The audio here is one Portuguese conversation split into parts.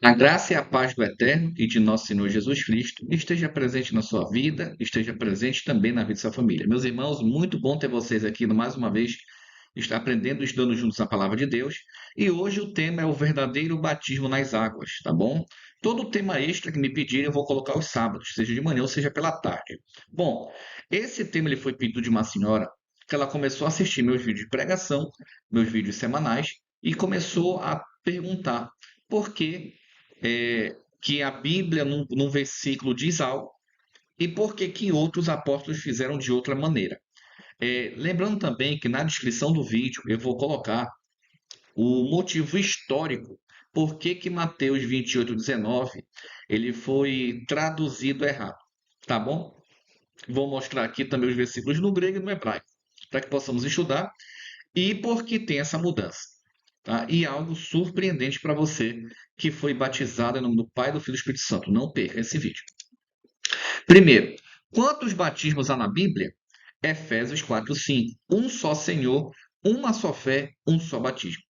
A graça e a paz do Eterno e de nosso Senhor Jesus Cristo esteja presente na sua vida, esteja presente também na vida da sua família. Meus irmãos, muito bom ter vocês aqui mais uma vez, está aprendendo e estudando juntos a palavra de Deus. E hoje o tema é o verdadeiro batismo nas águas, tá bom? Todo tema extra que me pedirem eu vou colocar aos sábados, seja de manhã ou seja pela tarde. Bom, esse tema ele foi pedido de uma senhora que ela começou a assistir meus vídeos de pregação, meus vídeos semanais, e começou a perguntar por que a Bíblia, num versículo, diz algo e por que outros apóstolos fizeram de outra maneira. Lembrando também que na descrição do vídeo eu vou colocar o motivo histórico por que Mateus 28:19 ele foi traduzido errado, tá bom? Vou mostrar aqui também os versículos no grego e no hebraico, para que possamos estudar e por que tem essa mudança. Tá? E algo surpreendente para você que foi batizado em nome do Pai, do Filho e do Espírito Santo. Não perca esse vídeo. Primeiro, quantos batismos há na Bíblia? Efésios 4:5. Um só Senhor, uma só fé, um só batismo.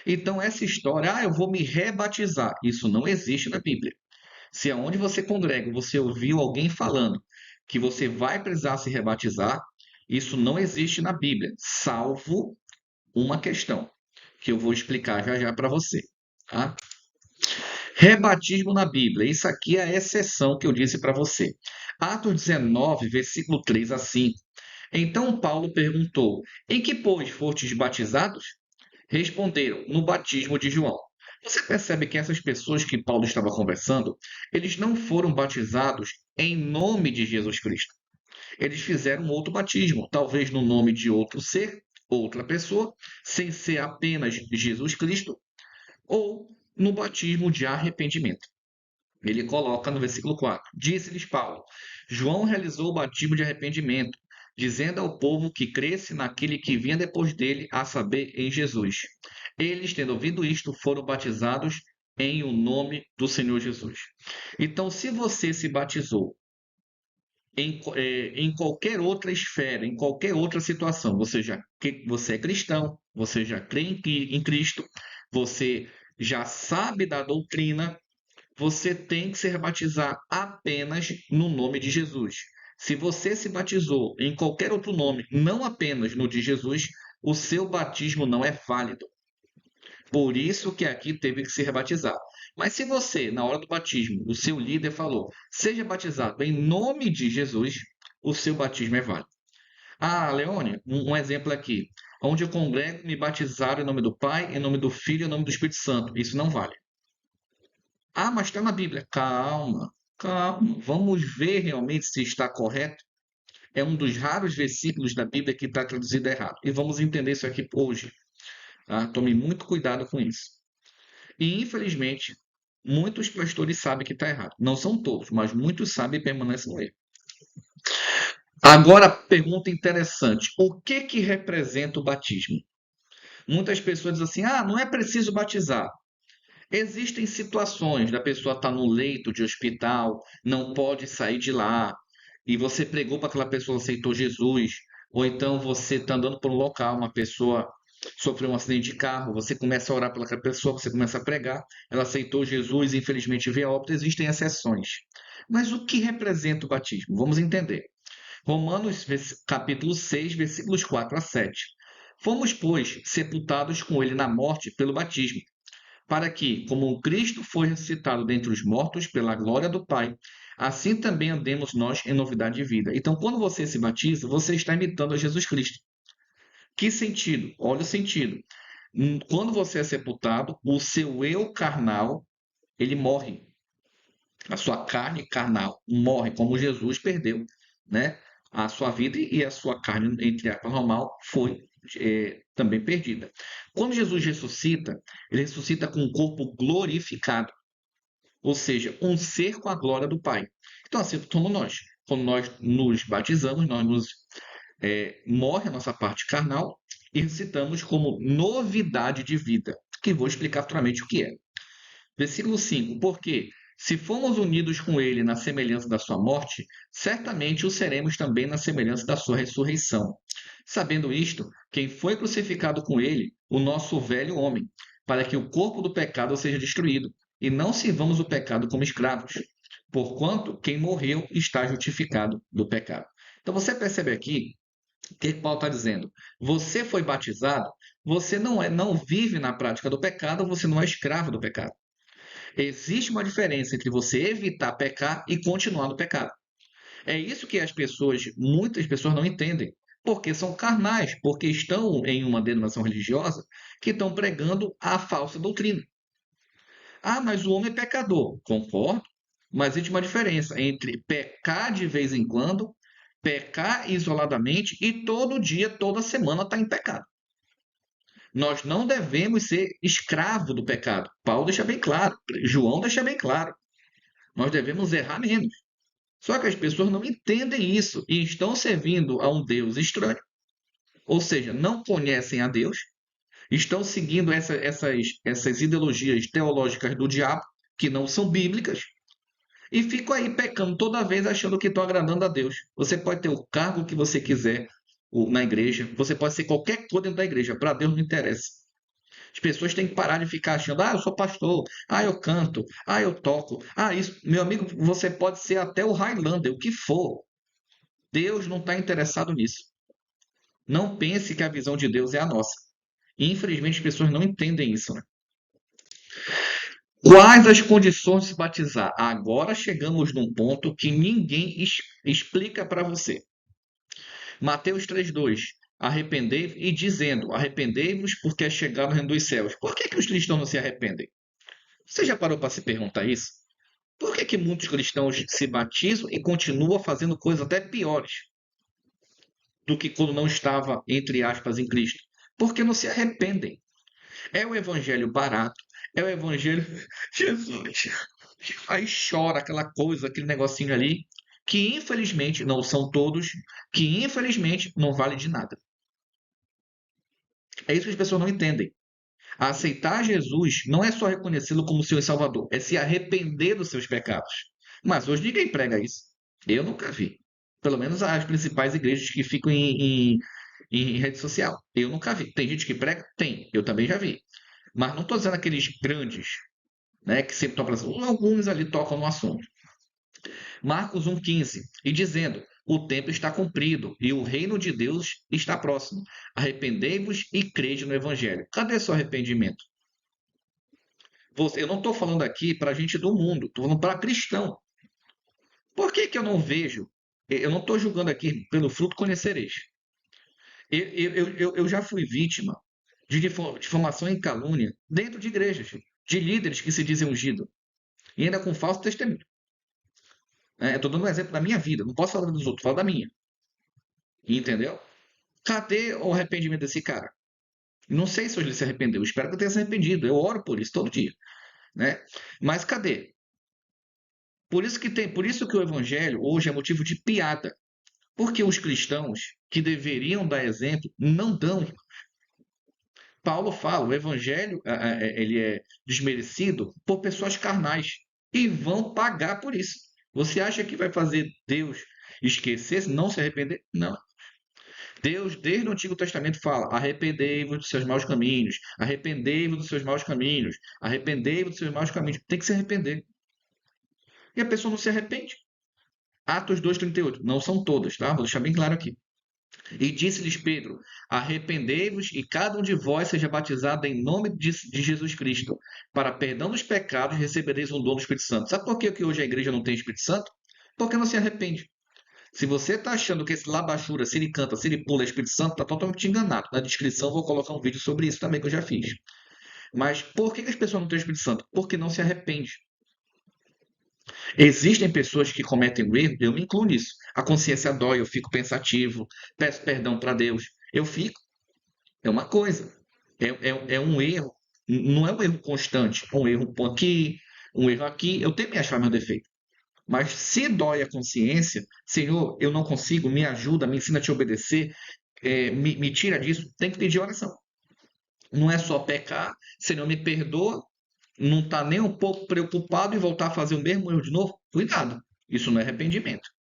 Então, essa história, eu vou me rebatizar, isso não existe na Bíblia. Se aonde você congrega, você ouviu alguém falando que você vai precisar se rebatizar, isso não existe na Bíblia, salvo uma questão, que eu vou explicar já já para você. Tá? Rebatismo na Bíblia. Isso aqui é a exceção que eu disse para você. Atos 19, versículo 3 a 5. Então Paulo perguntou: Em que, pois, fostes batizados? Responderam: No batismo de João. Você percebe que essas pessoas que Paulo estava conversando, eles não foram batizados em nome de Jesus Cristo. Eles fizeram um outro batismo, talvez no nome de outro ser, outra pessoa, sem ser apenas Jesus Cristo, ou no batismo de arrependimento. Ele coloca no versículo 4: Disse-lhes Paulo: João realizou o batismo de arrependimento, dizendo ao povo que cresce naquele que vinha depois dele, a saber, em Jesus. Eles, tendo ouvido isto, foram batizados em o nome do Senhor Jesus. Então, se você se batizou em qualquer outra esfera, em qualquer outra situação, você é cristão, você já crê em Cristo, você já sabe da doutrina, você tem que se batizar apenas no nome de Jesus. Se você se batizou em qualquer outro nome, não apenas no de Jesus, o seu batismo não é válido. Por isso que aqui teve que se rebatizar. Mas se você, na hora do batismo, o seu líder falou, seja batizado em nome de Jesus, o seu batismo é válido. Ah, Leone, um exemplo aqui. Onde eu congrego, me batizaram em nome do Pai, em nome do Filho e em nome do Espírito Santo. Isso não vale. Ah, mas está na Bíblia. Calma, calma. Vamos ver realmente se está correto. É um dos raros versículos da Bíblia que está traduzido errado. E vamos entender isso aqui hoje. Tá? Tome muito cuidado com isso. E, infelizmente, muitos pastores sabem que está errado. Não são todos, mas muitos sabem e permanecem no erro. Agora, pergunta interessante. O que representa o batismo? Muitas pessoas dizem assim, não é preciso batizar. Existem situações da pessoa estar no leito de hospital, não pode sair de lá, e você pregou para aquela pessoa, aceitou Jesus, ou então você está andando por um local, uma pessoa sofreu um acidente de carro, você começa a orar pelaquela pessoa, você começa a pregar, ela aceitou Jesus, infelizmente veio a óbito, existem exceções. Mas o que representa o batismo? Vamos entender. Romanos capítulo 6, versículos 4 a 7. Fomos, pois, sepultados com ele na morte pelo batismo, para que, como Cristo foi ressuscitado dentre os mortos pela glória do Pai, assim também andemos nós em novidade de vida. Então, quando você se batiza, você está imitando a Jesus Cristo. Que sentido? Olha o sentido. Quando você é sepultado, o seu eu carnal, ele morre. A sua carne carnal morre, como Jesus perdeu, né? A sua vida e a sua carne, entre aspas, normal, foi também perdida. Quando Jesus ressuscita, ele ressuscita com um corpo glorificado, ou seja, um ser com a glória do Pai. Então, assim somos nós. Quando nós nos batizamos, morre a nossa parte carnal e ressuscitamos como novidade de vida, que vou explicar futuramente o que é. Versículo 5: Porque, se fomos unidos com ele na semelhança da sua morte, certamente o seremos também na semelhança da sua ressurreição. Sabendo isto, quem foi crucificado com ele, o nosso velho homem, para que o corpo do pecado seja destruído, e não sirvamos o pecado como escravos, porquanto quem morreu está justificado do pecado. Então você percebe aqui o que Paulo está dizendo? Você foi batizado, você não vive na prática do pecado, você não é escravo do pecado. Existe uma diferença entre você evitar pecar e continuar no pecado. É isso que muitas pessoas não entendem, porque são carnais, porque estão em uma denominação religiosa que estão pregando a falsa doutrina. Ah, mas o homem é pecador. Concordo, mas existe uma diferença entre pecar de vez em quando, pecar isoladamente e todo dia, toda semana estar em pecado. Nós não devemos ser escravo do pecado. Paulo deixa bem claro, João deixa bem claro. Nós devemos errar menos. Só que as pessoas não entendem isso e estão servindo a um Deus estranho, ou seja, não conhecem a Deus, estão seguindo essas ideologias teológicas do diabo, que não são bíblicas, e ficam aí pecando toda vez achando que estão agradando a Deus. Você pode ter o cargo que você quiser na igreja, você pode ser qualquer coisa dentro da igreja, para Deus não interessa. As pessoas têm que parar de ficar achando, eu sou pastor, eu canto, eu toco, isso. Meu amigo, você pode ser até o Highlander, o que for. Deus não está interessado nisso. Não pense que a visão de Deus é a nossa. Infelizmente, as pessoas não entendem isso, né? Quais as condições de se batizar? Agora chegamos num ponto que ninguém explica para você. Mateus 3,2. Arrependei e dizendo, arrependei-vos porque é chegado o reino dos céus. Por que os cristãos não se arrependem? Você já parou para se perguntar isso? Por que muitos cristãos se batizam e continuam fazendo coisas até piores do que quando não estava, entre aspas, em Cristo? Porque não se arrependem. É o evangelho barato, é o evangelho Jesus. Aí chora aquela coisa, aquele negocinho ali, que infelizmente não são todos, que infelizmente não vale de nada. É isso que as pessoas não entendem. Aceitar Jesus não é só reconhecê-lo como Senhor e Salvador, é se arrepender dos seus pecados. Mas hoje ninguém prega isso. Eu nunca vi. Pelo menos as principais igrejas que ficam em rede social. Eu nunca vi. Tem gente que prega? Tem. Eu também já vi. Mas não estou dizendo aqueles grandes, né, que sempre tocam assim. Alguns ali tocam no assunto. Marcos 1,15. E dizendo, o tempo está cumprido e o reino de Deus está próximo. Arrependei-vos e crede no evangelho. Cadê seu arrependimento? Eu não estou falando aqui para gente do mundo, estou falando para cristão. Por que eu não vejo? Eu não estou julgando aqui pelo fruto conhecereis. Eu já fui vítima de difamação e calúnia dentro de igrejas, de líderes que se dizem ungidos, e ainda com falso testemunho. Estou dando um exemplo da minha vida, não posso falar dos outros, falo da minha. Entendeu? Cadê o arrependimento desse cara? Não sei se hoje ele se arrependeu, espero que ele tenha se arrependido, eu oro por isso todo dia. Né? Mas cadê? Por isso que o evangelho hoje é motivo de piada. Porque os cristãos que deveriam dar exemplo não dão. Paulo fala, o evangelho ele é desmerecido por pessoas carnais e vão pagar por isso. Você acha que vai fazer Deus esquecer, não se arrepender? Não. Deus, desde o Antigo Testamento, fala: arrependei-vos dos seus maus caminhos, arrependei-vos dos seus maus caminhos, arrependei-vos dos seus maus caminhos. Tem que se arrepender. E a pessoa não se arrepende. Atos 2,38. Não são todas, tá? Vou deixar bem claro aqui. E disse-lhes Pedro: arrependei-vos e cada um de vós seja batizado em nome de Jesus Cristo. Para perdão dos pecados recebereis um dom do Espírito Santo. Sabe por que hoje a igreja não tem Espírito Santo? Porque não se arrepende. Se você está achando que esse labachura, se ele canta, se ele pula, é Espírito Santo, está totalmente enganado. Na descrição vou colocar um vídeo sobre isso também que eu já fiz. Mas por que as pessoas não têm o Espírito Santo? Porque não se arrepende. Existem pessoas que cometem o erro, eu me incluo nisso. A consciência dói, eu fico pensativo, peço perdão para Deus. Eu fico. É uma coisa. É um erro. Não é um erro constante. É um erro aqui, um erro aqui. Eu tenho que achar meu defeito. Mas se dói a consciência, Senhor, eu não consigo, me ajuda, me ensina a te obedecer, me tira disso, tem que pedir oração. Não é só pecar, Senhor, me perdoa, não está nem um pouco preocupado em voltar a fazer o mesmo erro de novo. Cuidado, isso não é arrependimento.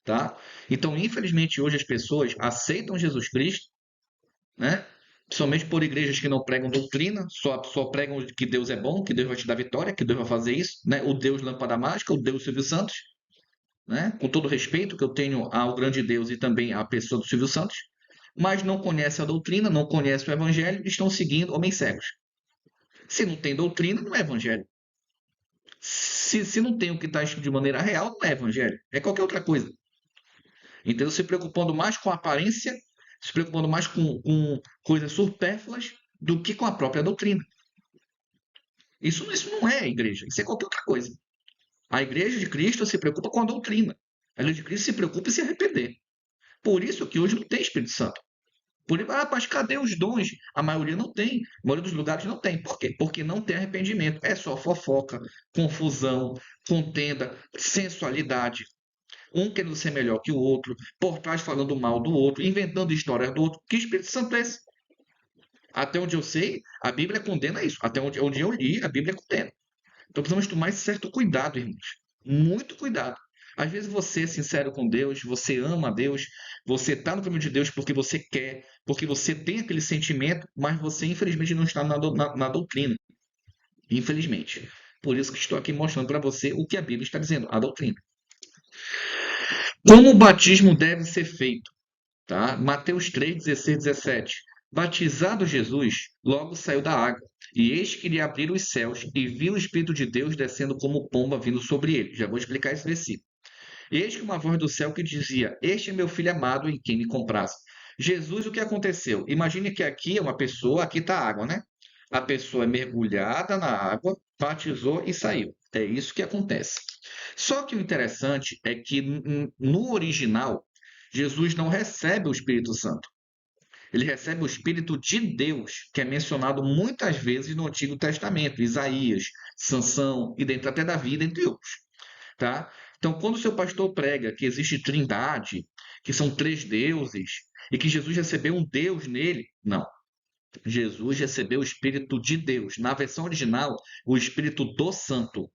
Tá? Então, infelizmente, hoje as pessoas aceitam Jesus Cristo, né? Principalmente por igrejas que não pregam doutrina, só pregam que Deus é bom, que Deus vai te dar vitória, que Deus vai fazer isso, né? O Deus Lâmpada Mágica, o Deus Silvio Santos, né? Com todo o respeito que eu tenho ao grande Deus e também à pessoa do Silvio Santos, mas não conhece a doutrina, não conhece o evangelho, estão seguindo homens cegos. Se não tem doutrina, não é evangelho. Se não tem o que está escrito de maneira real, não é evangelho. É qualquer outra coisa. Então, se preocupando mais com a aparência, se preocupando mais com coisas supérfluas do que com a própria doutrina. Isso não é a igreja, isso é qualquer outra coisa. A igreja de Cristo se preocupa com a doutrina. A igreja de Cristo se preocupa em se arrepender. Por isso que hoje não tem Espírito Santo. Mas cadê os dons? A maioria não tem. A maioria dos lugares não tem. Por quê? Porque não tem arrependimento. É só fofoca, confusão, contenda, sensualidade. Um querendo ser melhor que o outro, por trás falando mal do outro, inventando histórias do outro. Que Espírito Santo é esse? Até onde eu sei, a Bíblia condena isso. Até onde eu li, a Bíblia condena. Então precisamos tomar certo cuidado, irmãos. Muito cuidado. Às vezes você é sincero com Deus, você ama a Deus, você está no caminho de Deus porque você quer, porque você tem aquele sentimento, mas você infelizmente não está na doutrina. Infelizmente. Por isso que estou aqui mostrando para você o que a Bíblia está dizendo, a doutrina. Como o batismo deve ser feito? Tá? Mateus 3, 16, 17. Batizado Jesus, logo saiu da água, e eis que lhe abriram os céus, e viu o Espírito de Deus descendo como pomba vindo sobre ele. Já vou explicar esse versículo. E eis que uma voz do céu que dizia: Este é meu filho amado em quem me comprazo. Jesus, o que aconteceu? Imagine que aqui é uma pessoa, aqui está a água, né? A pessoa é mergulhada na água, batizou e saiu. É isso que acontece. Só que o interessante é que no original, Jesus não recebe o Espírito Santo. Ele recebe o Espírito de Deus, que é mencionado muitas vezes no Antigo Testamento, Isaías, Sansão, e dentro até Davi, dentre outros. Tá? Então, quando o seu pastor prega que existe trindade, que são três deuses, e que Jesus recebeu um Deus nele, não. Jesus recebeu o Espírito de Deus. Na versão original, o Espírito do Santo.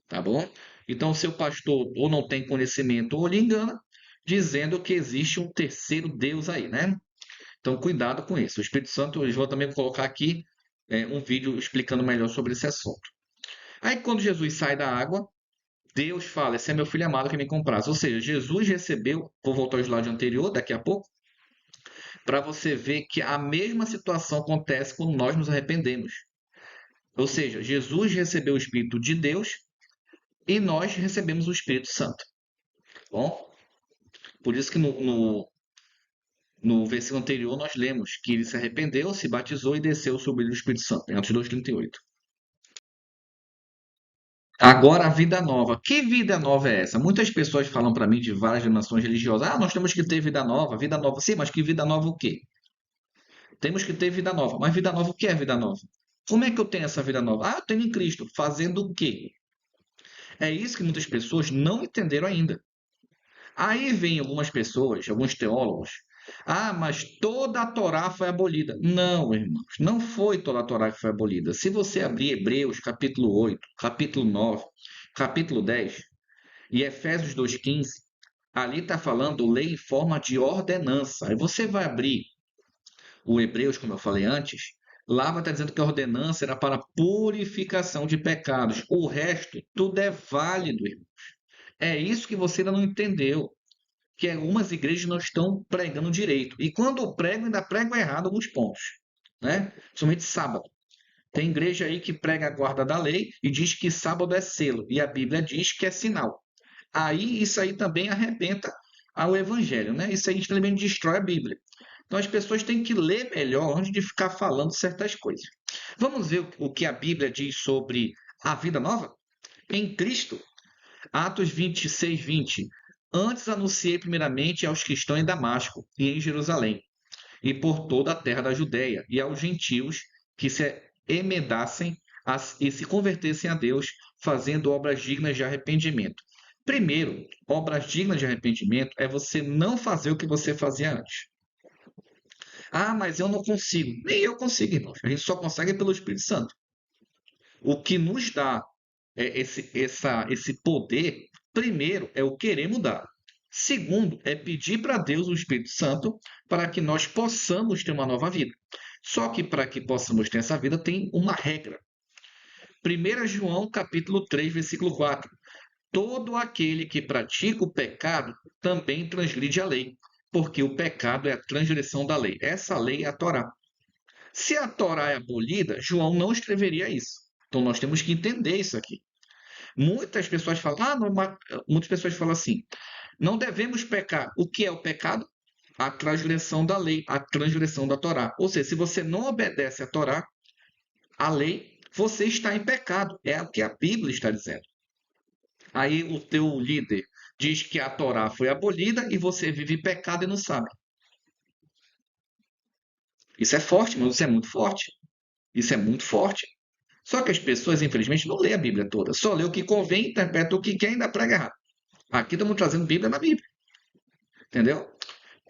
Tá bom? Então, o seu pastor ou não tem conhecimento ou lhe engana, dizendo que existe um terceiro Deus aí, né? Então, cuidado com isso. O Espírito Santo, eu vou também colocar aqui um vídeo explicando melhor sobre esse assunto. Aí, quando Jesus sai da água, Deus fala: Esse é meu filho amado que me compraz. Ou seja, Jesus recebeu, vou voltar ao slide anterior daqui a pouco, para você ver que a mesma situação acontece quando nós nos arrependemos. Ou seja, Jesus recebeu o Espírito de Deus e nós recebemos o Espírito Santo. Bom, por isso que no versículo anterior nós lemos que ele se arrependeu, se batizou e desceu sobre ele o Espírito Santo, em Atos 2:38. Agora a vida nova. Que vida nova é essa? Muitas pessoas falam para mim de várias denominações religiosas. Ah, nós temos que ter vida nova. Vida nova. Sim, mas que vida nova o quê? Temos que ter vida nova. Mas vida nova o que é vida nova? Como é que eu tenho essa vida nova? Ah, eu tenho em Cristo. Fazendo o quê? É isso que muitas pessoas não entenderam ainda. Aí vem algumas pessoas, alguns teólogos. Ah, mas toda a Torá foi abolida. Não, irmãos, não foi toda a Torá que foi abolida. Se você abrir Hebreus, capítulo 8, capítulo 9, capítulo 10 e Efésios 2:15, ali está falando lei em forma de ordenança. Aí você vai abrir o Hebreus, como eu falei antes, lá vai estar dizendo que a ordenança era para purificação de pecados. O resto, tudo é válido, irmão. É isso que você ainda não entendeu, que algumas igrejas não estão pregando direito. E quando pregam, ainda pregam errado alguns pontos, né? Principalmente sábado. Tem igreja aí que prega a guarda da lei e diz que sábado é selo, e a Bíblia diz que é sinal. Aí isso aí também arrebenta ao evangelho, né? Isso aí também destrói a Bíblia. Então as pessoas têm que ler melhor antes de ficar falando certas coisas. Vamos ver o que a Bíblia diz sobre a vida nova? Em Cristo, Atos 26:20. Antes anunciei primeiramente aos que estão em Damasco e em Jerusalém, e por toda a terra da Judéia, e aos gentios que se emendassem e se convertessem a Deus, fazendo obras dignas de arrependimento. Primeiro, obras dignas de arrependimento é você não fazer o que você fazia antes. Ah, mas eu não consigo. Nem eu consigo, irmãos. A gente só consegue pelo Espírito Santo. O que nos dá esse poder, primeiro, é o querer mudar. Segundo, é pedir para Deus o Espírito Santo para que nós possamos ter uma nova vida. Só que para que possamos ter essa vida tem uma regra. 1 João capítulo 3, versículo 4. Todo aquele que pratica o pecado também transgride a lei, porque o pecado é a transgressão da lei. Essa lei é a Torá. Se a Torá é abolida, João não escreveria isso. Então nós temos que entender isso aqui. Muitas pessoas falam, muitas pessoas falam assim, não devemos pecar. O que é o pecado? A transgressão da lei, a transgressão da Torá. Ou seja, se você não obedece à Torá, a lei, você está em pecado. É o que a Bíblia está dizendo. Aí o teu líder diz que a Torá foi abolida e você vive em pecado e não sabe. Isso é forte, mas isso é muito forte. Isso é muito forte. Só que as pessoas, infelizmente, não lêem a Bíblia toda. Só lê o que convém, interpreta o que quer e ainda prega errado. Aqui estamos trazendo Bíblia na Bíblia. Entendeu?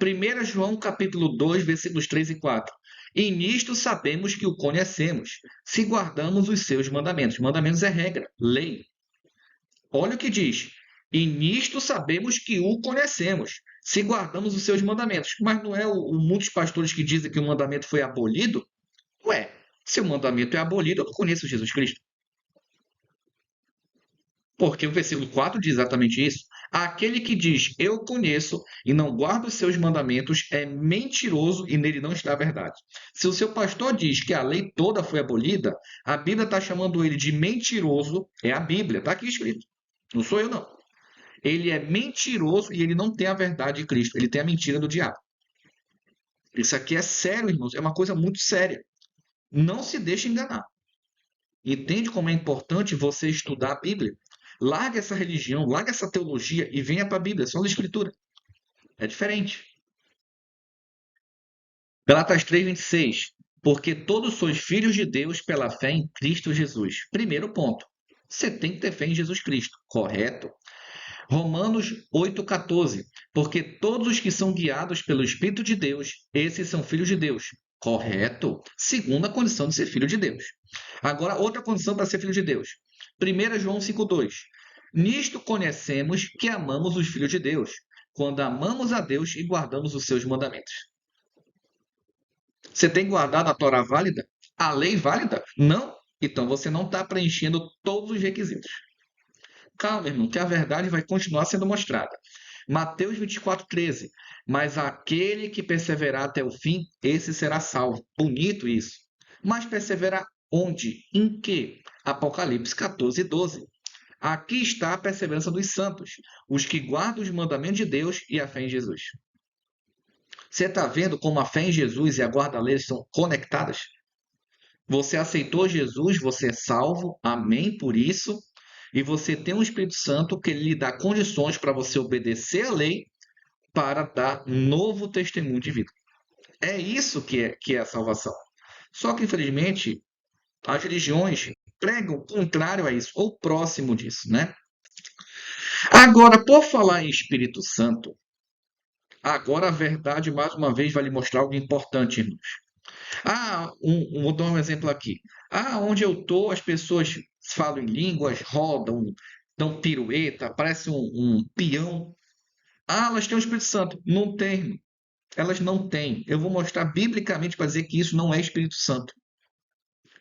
1 João capítulo 2, versículos 3 e 4. E nisto sabemos que o conhecemos, se guardamos os seus mandamentos. Mandamentos é regra, lei. Olha o que diz. E nisto sabemos que o conhecemos, se guardamos os seus mandamentos. Mas não é muitos pastores que dizem que o mandamento foi abolido? Ué, se o mandamento é abolido, eu não conheço Jesus Cristo. Porque o versículo 4 diz exatamente isso. Aquele que diz, eu conheço, e não guarda os seus mandamentos, é mentiroso e nele não está a verdade. Se o seu pastor diz que a lei toda foi abolida, a Bíblia está chamando ele de mentiroso, é a Bíblia, está aqui escrito. Não sou eu, não. Ele é mentiroso e ele não tem a verdade de Cristo, ele tem a mentira do diabo. Isso aqui é sério, irmãos, é uma coisa muito séria. Não se deixe enganar. Entende como é importante você estudar a Bíblia? Larga essa religião, larga essa teologia e venha para a Bíblia, só a Escritura. É diferente. Galatas 3:26. Porque todos sois filhos de Deus pela fé em Cristo Jesus. Primeiro ponto. Você tem que ter fé em Jesus Cristo, correto? Romanos 8,14. Porque todos os que são guiados pelo Espírito de Deus, esses são filhos de Deus. Correto? Segunda condição de ser filho de Deus. Agora, outra condição para ser filho de Deus. 1 João 5,2. Nisto conhecemos que amamos os filhos de Deus, quando amamos a Deus e guardamos os seus mandamentos. Você tem guardado a Torá válida? A lei válida? Não? Então você não está preenchendo todos os requisitos. Calma, irmão, que a verdade vai continuar sendo mostrada. Mateus 24:13. Mas aquele que perseverar até o fim, esse será salvo. Bonito isso. Mas perseverar onde? Em quê? Apocalipse 14:12. Aqui está a perseverança dos santos, os que guardam os mandamentos de Deus e a fé em Jesus. Você está vendo como a fé em Jesus e a guarda-lei estão conectadas? Você aceitou Jesus, você é salvo, amém por isso, e você tem um Espírito Santo que lhe dá condições para você obedecer a lei para dar novo testemunho de vida. É isso que é a salvação. Só que, infelizmente, as religiões pregam o contrário a isso, ou próximo disso, né? Agora, por falar em Espírito Santo, agora a verdade, mais uma vez, vai lhe mostrar algo importante, irmãos. Vou dar um exemplo aqui. Onde eu estou, as pessoas falam em línguas, rodam, dão pirueta, parece um peão. Elas têm o Espírito Santo. Não tem. Elas não têm. Eu vou mostrar biblicamente para dizer que isso não é Espírito Santo.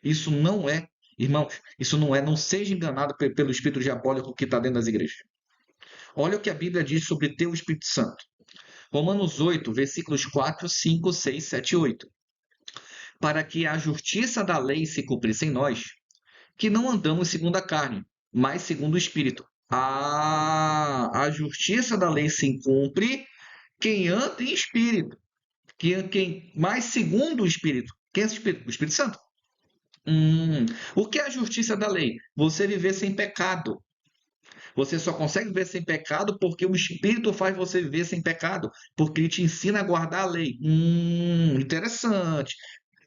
Isso não é, irmãos, isso não é. Não seja enganado pelo espírito diabólico que está dentro das igrejas. Olha o que a Bíblia diz sobre ter o Espírito Santo. Romanos 8, versículos 4, 5, 6, 7 e 8. Para que a justiça da lei se cumprisse em nós, que não andamos segundo a carne, mas segundo o Espírito. A justiça da lei se cumpre quem anda em Espírito. Quem mais segundo o Espírito. Quem é esse Espírito? O Espírito Santo. O que é a justiça da lei? Você viver sem pecado. Você só consegue viver sem pecado porque o Espírito faz você viver sem pecado, porque ele te ensina a guardar a lei. Interessante.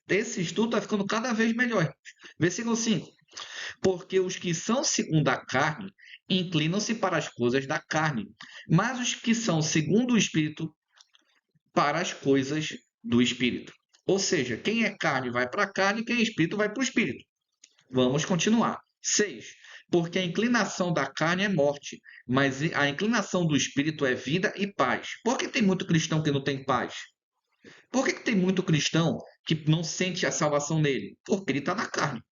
Esse estudo está ficando cada vez melhor. Versículo 5. Porque os que são segundo a carne inclinam-se para as coisas da carne, mas os que são segundo o Espírito, para as coisas do Espírito. Ou seja, quem é carne vai para a carne, quem é Espírito vai para o Espírito. Vamos continuar. 6. Porque a inclinação da carne é morte, mas a inclinação do espírito é vida e paz. Por que tem muito cristão que não tem paz? Por que tem muito cristão que não sente a salvação nele? Porque ele está na carne,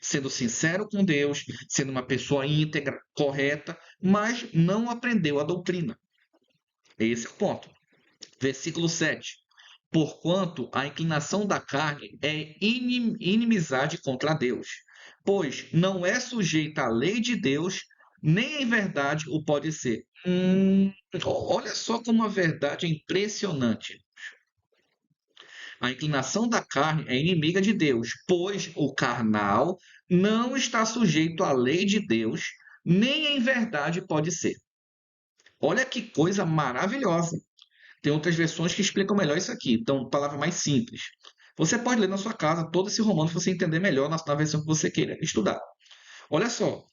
sendo sincero com Deus, sendo uma pessoa íntegra, correta, mas não aprendeu a doutrina. Esse é o ponto. Versículo 7. Porquanto a inclinação da carne é inimizade contra Deus, pois não é sujeita à lei de Deus, nem em verdade o pode ser. Olha só como a verdade é impressionante. A inclinação da carne é inimiga de Deus, pois o carnal não está sujeito à lei de Deus, nem em verdade pode ser. Olha que coisa maravilhosa. Tem outras versões que explicam melhor isso aqui. Então, palavra mais simples. Você pode ler na sua casa todo esse romano se você entender melhor na versão que você queira estudar. Olha só.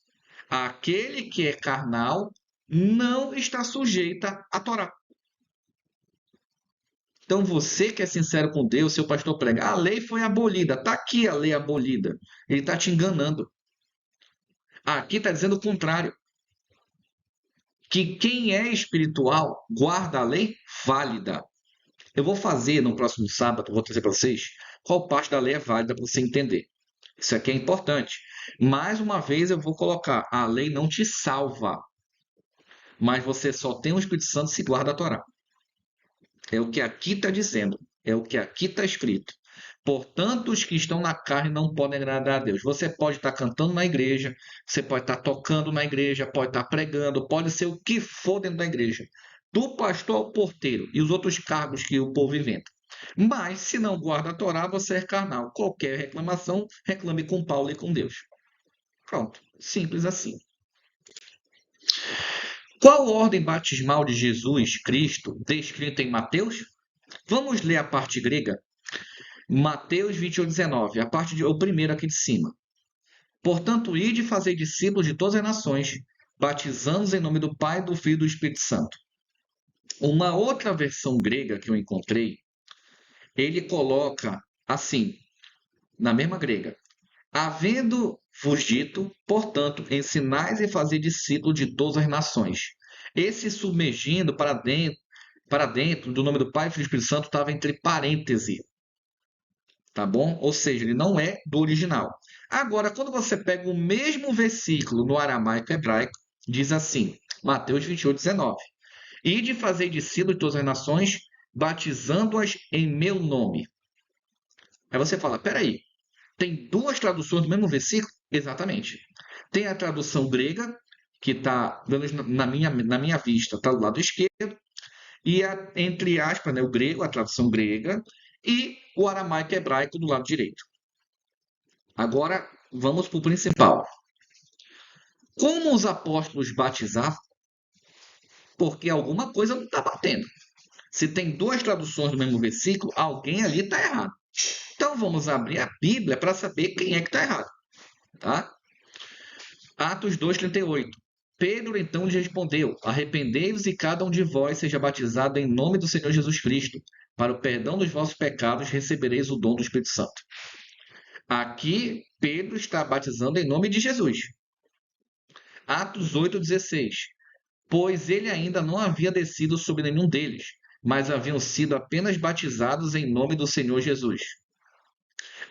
Aquele que é carnal não está sujeito à Torá. Então, você que é sincero com Deus, seu pastor prega, a lei foi abolida. Está aqui a lei abolida. Ele está te enganando. Aqui está dizendo o contrário. Que quem é espiritual guarda a lei válida. Eu vou fazer no próximo sábado, vou trazer para vocês qual parte da lei é válida para você entender. Isso aqui é importante. Mais uma vez eu vou colocar, a lei não te salva, mas você só tem o Espírito Santo se guarda a Torá. É o que aqui está dizendo, é o que aqui está escrito. Portanto, os que estão na carne não podem agradar a Deus. Você pode estar cantando na igreja, você pode estar tocando na igreja, pode estar pregando, pode ser o que for dentro da igreja. Do pastor ao porteiro e os outros cargos que o povo inventa. Mas, se não guarda a Torá, você é carnal. Qualquer reclamação, reclame com Paulo e com Deus. Pronto. Simples assim. Qual ordem batismal de Jesus Cristo descrita em Mateus? Vamos ler a parte grega? Mateus 28:19, o primeiro aqui de cima. Portanto, ide e fazei discípulos de todas as nações, batizando-os em nome do Pai, do Filho e do Espírito Santo. Uma outra versão grega que eu encontrei, ele coloca assim, na mesma grega: havendo-vos dito, portanto, ensinais e fazei discípulos de todas as nações. Esse submergindo para dentro do nome do Pai, Filho e Espírito Santo estava entre parênteses. Tá bom? Ou seja, ele não é do original. Agora, quando você pega o mesmo versículo no aramaico hebraico, diz assim, Mateus 28:19. Ide fazer discípulos de todas as nações, batizando-as em meu nome. Aí você fala, peraí, tem duas traduções do mesmo versículo? Exatamente. Tem a tradução grega, que está, na minha vista, está do lado esquerdo, e entre aspas, né, o grego, a tradução grega, e o aramaico hebraico do lado direito. Agora, vamos para o principal. Como os apóstolos batizavam? Porque alguma coisa não está batendo. Se tem duas traduções do mesmo versículo, alguém ali está errado. Então, vamos abrir a Bíblia para saber quem é que está errado. Tá? Atos 2:38. Pedro então lhes respondeu: arrependei-vos e cada um de vós seja batizado em nome do Senhor Jesus Cristo. Para o perdão dos vossos pecados recebereis o dom do Espírito Santo. Aqui, Pedro está batizando em nome de Jesus. Atos 8:16. Pois ele ainda não havia descido sobre nenhum deles, mas haviam sido apenas batizados em nome do Senhor Jesus.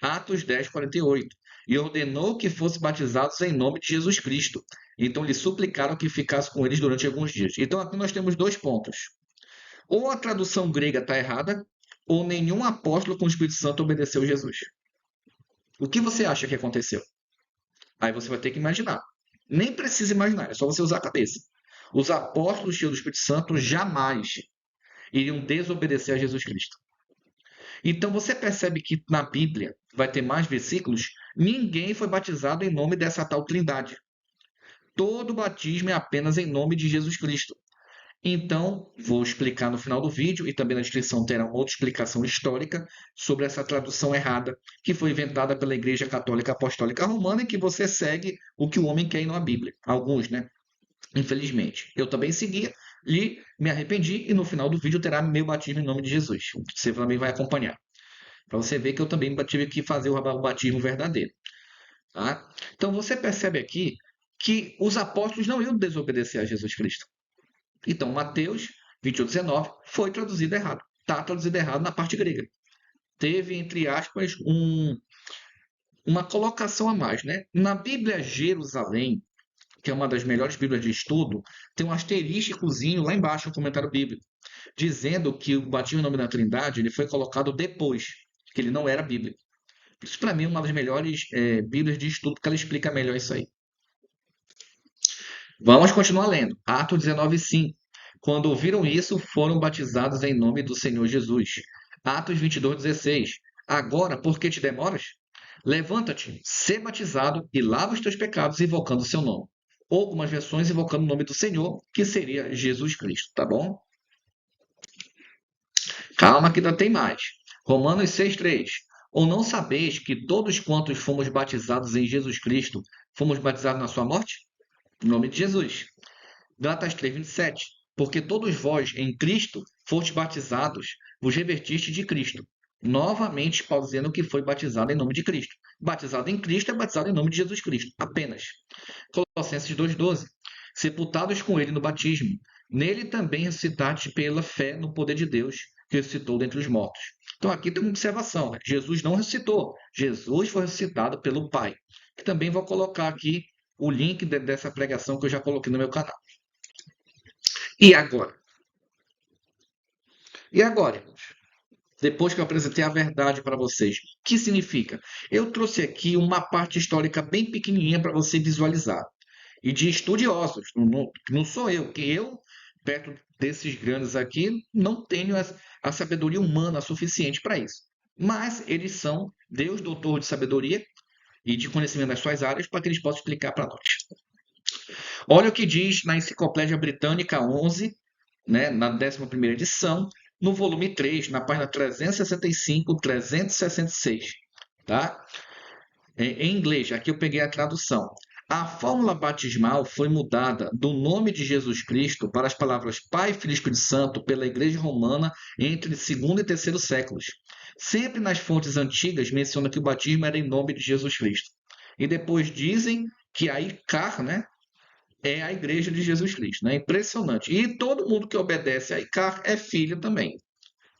Atos 10:48. E ordenou que fossem batizados em nome de Jesus Cristo. Então lhe suplicaram que ficasse com eles durante alguns dias. Então aqui nós temos dois pontos. Ou a tradução grega está errada, ou nenhum apóstolo com o Espírito Santo obedeceu a Jesus. O que você acha que aconteceu? Aí você vai ter que imaginar. Nem precisa imaginar, é só você usar a cabeça. Os apóstolos cheios do Espírito Santo jamais iriam desobedecer a Jesus Cristo. Então você percebe que na Bíblia vai ter mais versículos, ninguém foi batizado em nome dessa tal Trindade. Todo batismo é apenas em nome de Jesus Cristo. Então, vou explicar no final do vídeo e também na descrição terá uma outra explicação histórica sobre essa tradução errada que foi inventada pela Igreja Católica Apostólica Romana e que você segue o que o homem quer e não a Bíblia. Alguns, né? Infelizmente. Eu também segui e me arrependi e no final do vídeo terá meu batismo em nome de Jesus. Você também vai acompanhar. Para você ver que eu também tive que fazer o batismo verdadeiro. Tá? Então você percebe aqui que os apóstolos não iam desobedecer a Jesus Cristo. Então, Mateus 28:19 foi traduzido errado. Está traduzido errado na parte grega. Teve, entre aspas, uma colocação a mais, né? Na Bíblia Jerusalém, que é uma das melhores Bíblias de estudo, tem um asterísticozinho lá embaixo no comentário bíblico, dizendo que o batismo em nome da Trindade ele foi colocado depois, que ele não era Bíblia. Isso, para mim, é uma das melhores Bíblias de estudo, porque ela explica melhor isso aí. Vamos continuar lendo. Atos 19:5. Quando ouviram isso, foram batizados em nome do Senhor Jesus. Atos 22:16. Agora, por que te demoras? Levanta-te, sê batizado e lava os teus pecados, invocando o seu nome. Ou algumas versões invocando o nome do Senhor, que seria Jesus Cristo, tá bom? Calma que ainda tem mais. Romanos 6:3. Ou não sabeis que todos quantos fomos batizados em Jesus Cristo, fomos batizados na sua morte? Em nome de Jesus. Gálatas 3:27. Porque todos vós em Cristo fostes batizados, vos revestiste de Cristo. Novamente, Paulo dizendo que foi batizado em nome de Cristo. Batizado em Cristo é batizado em nome de Jesus Cristo, apenas. Colossenses 2:12. Sepultados com ele no batismo. Nele também ressuscitastes pela fé no poder de Deus, que ressuscitou dentre os mortos. Então aqui tem uma observação, né? Jesus não ressuscitou. Jesus foi ressuscitado pelo Pai. Que também vou colocar aqui o link dessa pregação que eu já coloquei no meu canal. E agora? E agora, irmãos? Depois que eu apresentei a verdade para vocês, o que significa? Eu trouxe aqui uma parte histórica bem pequenininha para você visualizar. E de estudiosos, não sou eu, que eu, perto desses grandes aqui, não tenho a sabedoria humana suficiente para isso. Mas eles são Deus, doutor de sabedoria e de conhecimento das suas áreas, para que eles possam explicar para nós. Olha o que diz na Enciclopédia Britânica 11, né, na 11ª edição, no volume 3, na página 365, 366, tá? Em inglês, aqui eu peguei a tradução. A fórmula batismal foi mudada do nome de Jesus Cristo para as palavras Pai, Filho e Espírito Santo pela Igreja Romana entre segundo e terceiro séculos. Sempre nas fontes antigas menciona que o batismo era em nome de Jesus Cristo. E depois dizem que a ICAR, né, é a Igreja de Jesus Cristo, né? Impressionante. E todo mundo que obedece a ICAR é filho também.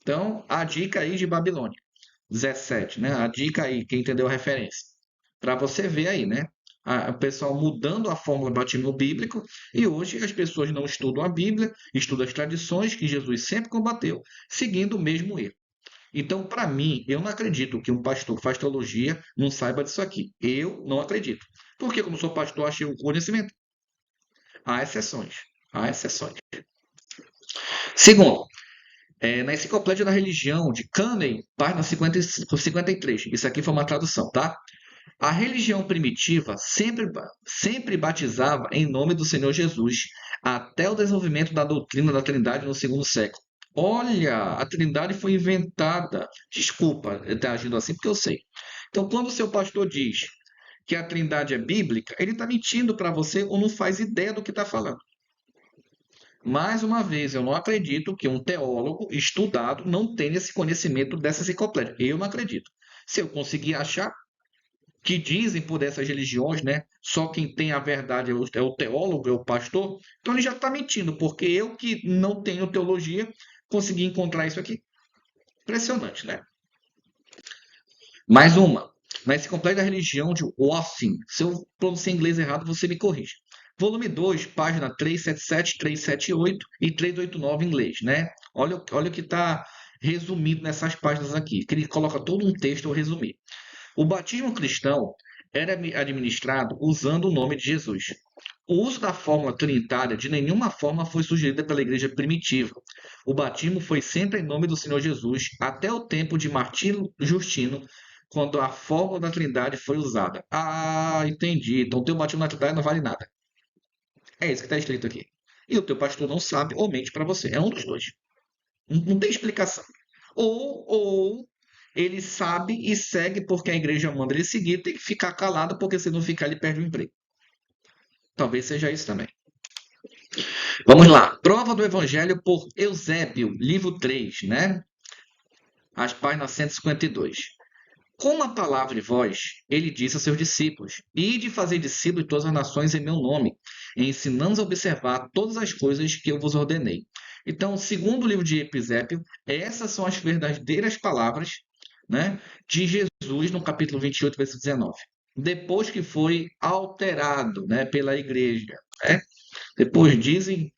Então, a dica aí de Babilônia 17, né? A dica aí, quem entendeu a referência. Para você ver aí, né? O pessoal mudando a fórmula do batismo bíblico e hoje as pessoas não estudam a Bíblia, estudam as tradições que Jesus sempre combateu, seguindo o mesmo erro. Então, para mim, eu não acredito que um pastor que faz teologia não saiba disso aqui. Eu não acredito. Porque, como sou pastor, achei o conhecimento. Há exceções. Há exceções. Segundo, na Enciclopédia da Religião, de Canning, página 53. Isso aqui foi uma tradução, tá? A religião primitiva sempre batizava em nome do Senhor Jesus, até o desenvolvimento da doutrina da Trindade no segundo século. Olha, a Trindade foi inventada. Desculpa estar agindo assim, porque eu sei. Então, quando o seu pastor diz que a Trindade é bíblica, ele está mentindo para você ou não faz ideia do que está falando. Mais uma vez, eu não acredito que um teólogo estudado não tenha esse conhecimento dessa enciclopédia. Eu não acredito. Se eu conseguir achar que dizem por essas religiões, né? Só quem tem a verdade é o teólogo, é o pastor. Então ele já está mentindo, porque eu que não tenho teologia consegui encontrar isso aqui. Impressionante, né? Mais uma. Na Enciclopédia da Religião de Watson. Se eu pronunciei em inglês errado, você me corrige. Volume 2, página 377, 378 e 389 em inglês, né? Olha o que está resumido nessas páginas aqui, que ele coloca todo um texto, eu resumi. O batismo cristão era administrado usando o nome de Jesus. O uso da fórmula trinitária de nenhuma forma foi sugerida pela igreja primitiva. O batismo foi sempre em nome do Senhor Jesus, até o tempo de Martinho Justino, quando a fórmula da Trindade foi usada. Ah, entendi. Então o teu batismo na Trindade não vale nada. É isso que está escrito aqui. E o teu pastor não sabe ou mente para você. É um dos dois. Não tem explicação. Ou ele sabe e segue porque a igreja manda ele seguir, tem que ficar calado porque se não ficar ele perde o emprego. Talvez seja isso também. Vamos lá. Prova do Evangelho por Eusébio, livro 3, né? As páginas 152. Com a palavra e voz, ele disse a seus discípulos: Ide fazer discípulos de todas as nações em meu nome, ensinando-os a observar todas as coisas que eu vos ordenei. Então, segundo o livro de Epesépio, essas são as verdadeiras palavras, né, de Jesus no capítulo 28, versículo 19. Depois que foi alterado, né, pela igreja. Né? Depois dizem.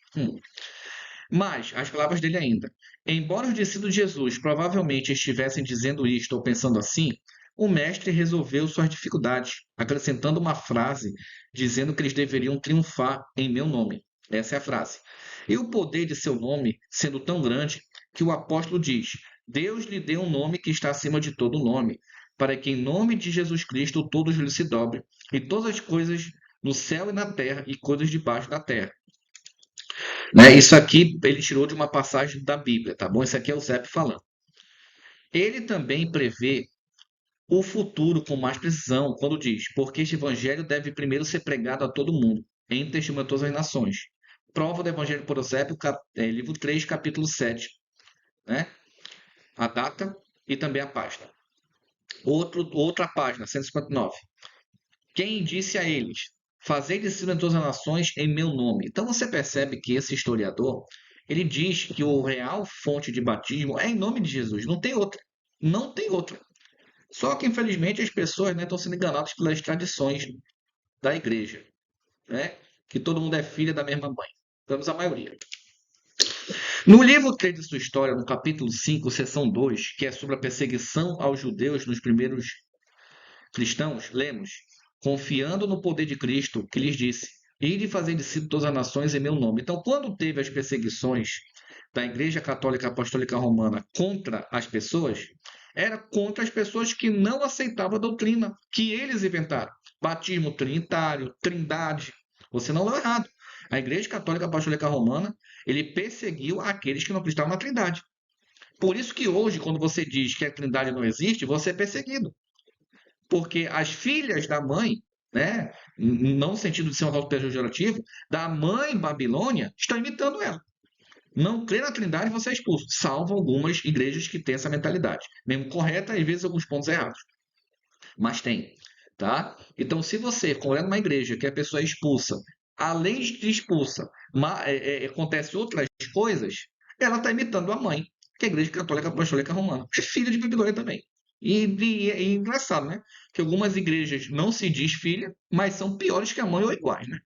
Mas, as palavras dele ainda. Embora os discípulos de Jesus provavelmente estivessem dizendo isto ou pensando assim, o mestre resolveu suas dificuldades, acrescentando uma frase dizendo que eles deveriam triunfar em meu nome. Essa é a frase. E o poder de seu nome sendo tão grande que o apóstolo diz: Deus lhe deu um nome que está acima de todo nome, para que em nome de Jesus Cristo todos lhe se dobre, e todas as coisas no céu e na terra e coisas debaixo da terra. Né? Isso aqui ele tirou de uma passagem da Bíblia, tá bom? Isso aqui é o Zé falando. Ele também prevê o futuro com mais precisão quando diz: porque este evangelho deve primeiro ser pregado a todo mundo, em testemunho a todas as nações. Prova do Evangelho por Eusébio, livro 3, capítulo 7. Né? A data e também a página. Outra página, 159. Quem disse a eles: Fazei discípulos em todas as nações em meu nome. Então você percebe que esse historiador, ele diz que o real fonte de batismo é em nome de Jesus, não tem outra. Não tem outra. Só que, infelizmente, as pessoas, né, estão sendo enganadas pelas tradições da igreja, né? Que todo mundo é filha da mesma mãe. Vamos a maioria. No livro 3 de sua história, no capítulo 5, seção 2, que é sobre a perseguição aos judeus nos primeiros cristãos, lemos: confiando no poder de Cristo, que lhes disse: Ide fazer discípulos todas as nações em meu nome. Então, quando teve as perseguições da Igreja Católica Apostólica Romana contra as pessoas, era contra as pessoas que não aceitavam a doutrina que eles inventaram. Batismo trinitário, trindade. Você não leu errado. A Igreja Católica Apostólica Romana, ele perseguiu aqueles que não acreditavam na trindade. Por isso que hoje, quando você diz que a trindade não existe, você é perseguido. Porque as filhas da mãe, né, não no sentido de ser um voto pejorativo, da mãe Babilônia, estão imitando ela. Não crê na Trindade, você é expulso. Salvo algumas igrejas que têm essa mentalidade. Mesmo correta, às vezes alguns pontos errados. Mas tem. Tá? Então, se você, quando é numa igreja que a pessoa é expulsa, além de expulsa, acontece outras coisas, ela está imitando a mãe, que é a Igreja Católica Apostólica Romana. É filha de Babilônia também. E é engraçado, né? Que algumas igrejas não se diz filha, mas são piores que a mãe ou iguais, né?